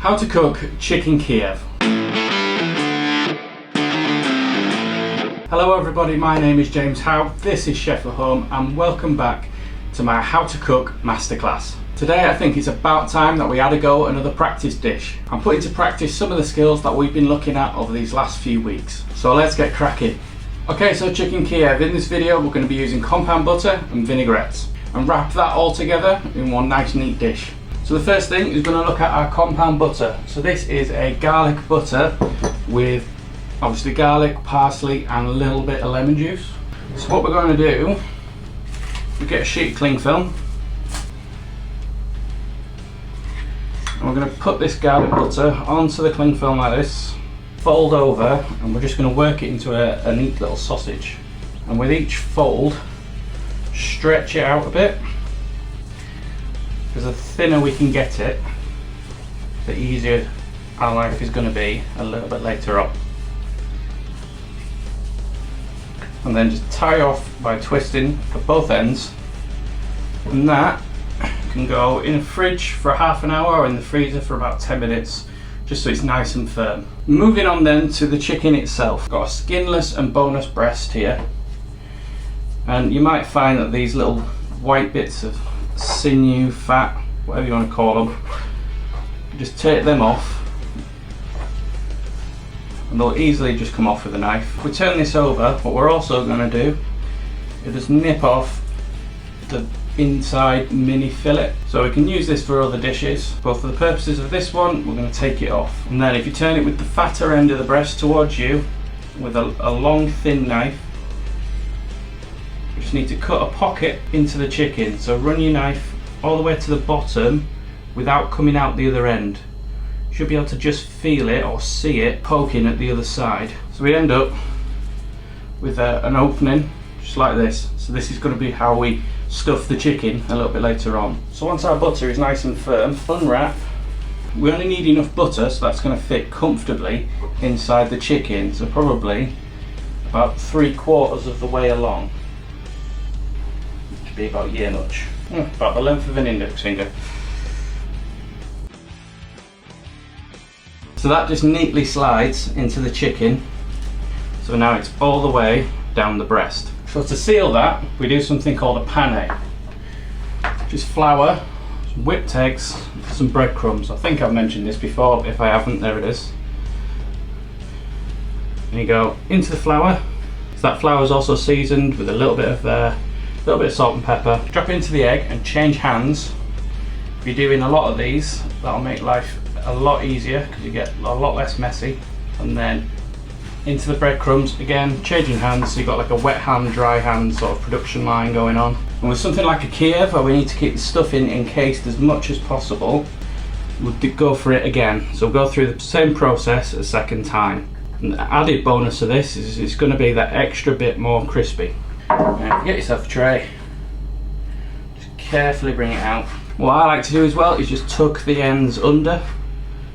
How to cook chicken Kiev. Hello everybody, my name is James Howe, this is Chef at Home and welcome back to my How to Cook Masterclass. Today I think it's about time that we add a go at another practice dish. I'm putting to practice some of the skills that we've been looking at over these last few weeks. So let's get cracking. Okay, so chicken Kiev. In this video we're going to be using compound butter and vinaigrettes and wrap that all together in one nice neat dish. So the first thing is going to look at our compound butter. So this is a garlic butter with obviously garlic, parsley and a little bit of lemon juice. So what we're going to do, we get a sheet of cling film and we're going to put this garlic butter onto the cling film like this, fold over, and we're just going to work it into a neat little sausage. And with each fold, stretch it out a bit, because the thinner we can get it, the easier our life is going to be a little bit later on. And then just tie off by twisting at both ends, and that can go in the fridge for half an hour or in the freezer for about 10 minutes, just so it's nice and firm. Moving on then to the chicken itself. Got a skinless and boneless breast here, and you might find that these little white bits of sinew, fat, whatever you want to call them, just take them off and they'll easily just come off with a knife. If we turn this over, what we're also going to do is just nip off the inside mini fillet. So we can use this for other dishes, but for the purposes of this one we're going to take it off. And then if you turn it with the fatter end of the breast towards you with a long thin knife, you just need to cut a pocket into the chicken. So run your knife all the way to the bottom without coming out the other end. You should be able to just feel it or see it poking at the other side. So we end up with an opening just like this. So this is going to be how we stuff the chicken a little bit later on. So once our butter is nice and firm, unwrap. We only need enough butter so that's going to fit comfortably inside the chicken. So probably about 3/4 of the way along. Be about year much, about the length of an index finger. So that just neatly slides into the chicken. So now it's all the way down the breast. So to seal that, we do something called a pane. Just flour, some whipped eggs, some breadcrumbs. I think I've mentioned this before, but if I haven't, there it is. And you go into the flour. So that flour is also seasoned with a little bit of salt and pepper. Drop it into the egg and change hands. If you're doing a lot of these, that'll make life a lot easier because you get a lot less messy. And then into the breadcrumbs, again, changing hands, so you've got like a wet hand, dry hand sort of production line going on. And with something like a Kiev, where we need to keep the stuffing encased as much as possible, we'll go for it again. So we'll go through the same process a second time. And the added bonus of this is it's going to be that extra bit more crispy. Now, get yourself a tray, just carefully bring it out. What I like to do as well is just tuck the ends under,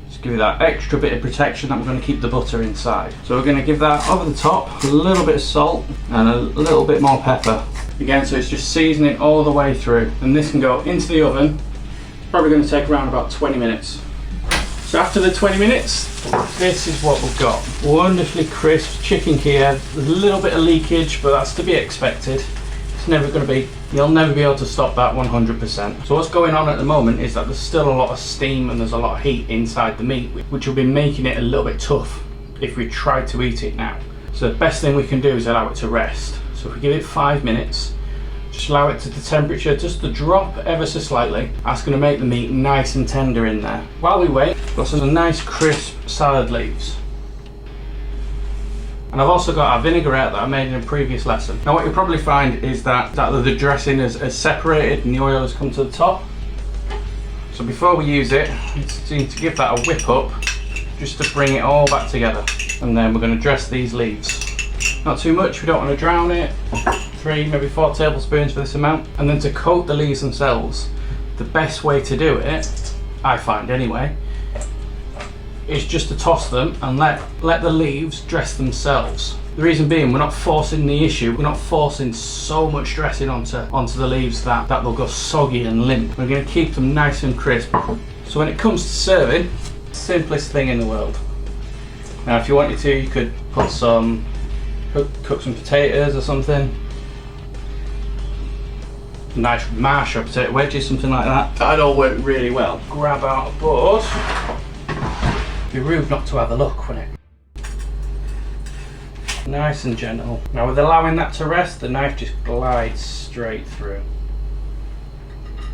just give you that extra bit of protection that we're going to keep the butter inside. So we're going to give that over the top, a little bit of salt and a little bit more pepper. Again, so it's just seasoning all the way through, and this can go into the oven. It's probably going to take around about 20 minutes. So after the 20 minutes, this is what we've got. Wonderfully crisp chicken Kiev. There's a little bit of leakage, but that's to be expected. It's never going to be, you'll never be able to stop that 100%. So what's going on at the moment is that there's still a lot of steam and there's a lot of heat inside the meat, which will be making it a little bit tough if we try to eat it now. So the best thing we can do is allow it to rest. So if we give it 5 minutes, just allow it to the temperature just to drop ever so slightly. That's going to make the meat nice and tender in there. While we wait, we've got some nice crisp salad leaves. And I've also got our vinaigrette that I made in a previous lesson. Now what you'll probably find is that the dressing is separated and the oil has come to the top. So before we use it, you need to give that a whip up just to bring it all back together. And then we're going to dress these leaves. Not too much, we don't want to drown it. 3, maybe 4 tablespoons for this amount. And then to coat the leaves themselves, the best way to do it, I find anyway, is just to toss them and let the leaves dress themselves. The reason being, we're not forcing the issue, we're not forcing so much dressing onto the leaves that they'll go soggy and limp. We're going to keep them nice and crisp. So when it comes to serving, Simplest thing in the world. Now if you wanted to, you could put some, cook some potatoes or something. Nice mash or potato wedges, something like that. That'd all work really well. Grab out a board. Be rude not to have a look, wouldn't it? Nice and gentle. Now with allowing that to rest, the knife just glides straight through.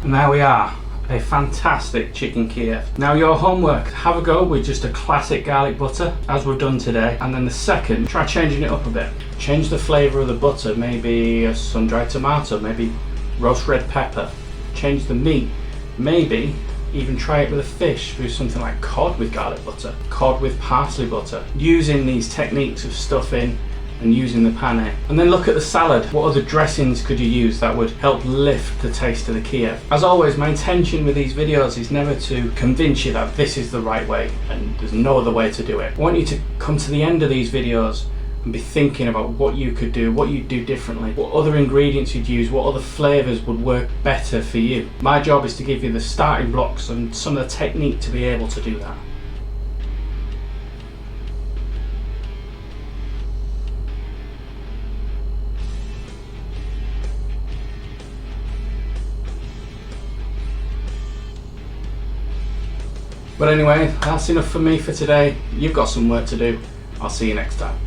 And there we are, a fantastic chicken Kiev. Now your homework, have a go with just a classic garlic butter, as we've done today. And then the second, try changing it up a bit. Change the flavour of the butter, maybe a sun-dried tomato, maybe roast red pepper. Change the meat, maybe even try it with a fish through something like cod with garlic butter, cod with parsley butter. Using these techniques of stuffing and using the pane. And then look at the salad. What other dressings could you use that would help lift the taste of the Kiev? As always, my intention with these videos is never to convince you that this is the right way and there's no other way to do it. I want you to come to the end of these videos and be thinking about what you could do, what you'd do differently, what other ingredients you'd use, what other flavours would work better for you. My job is to give you the starting blocks and some of the technique to be able to do that. But anyway, that's enough for me for today. You've got some work to do. I'll see you next time.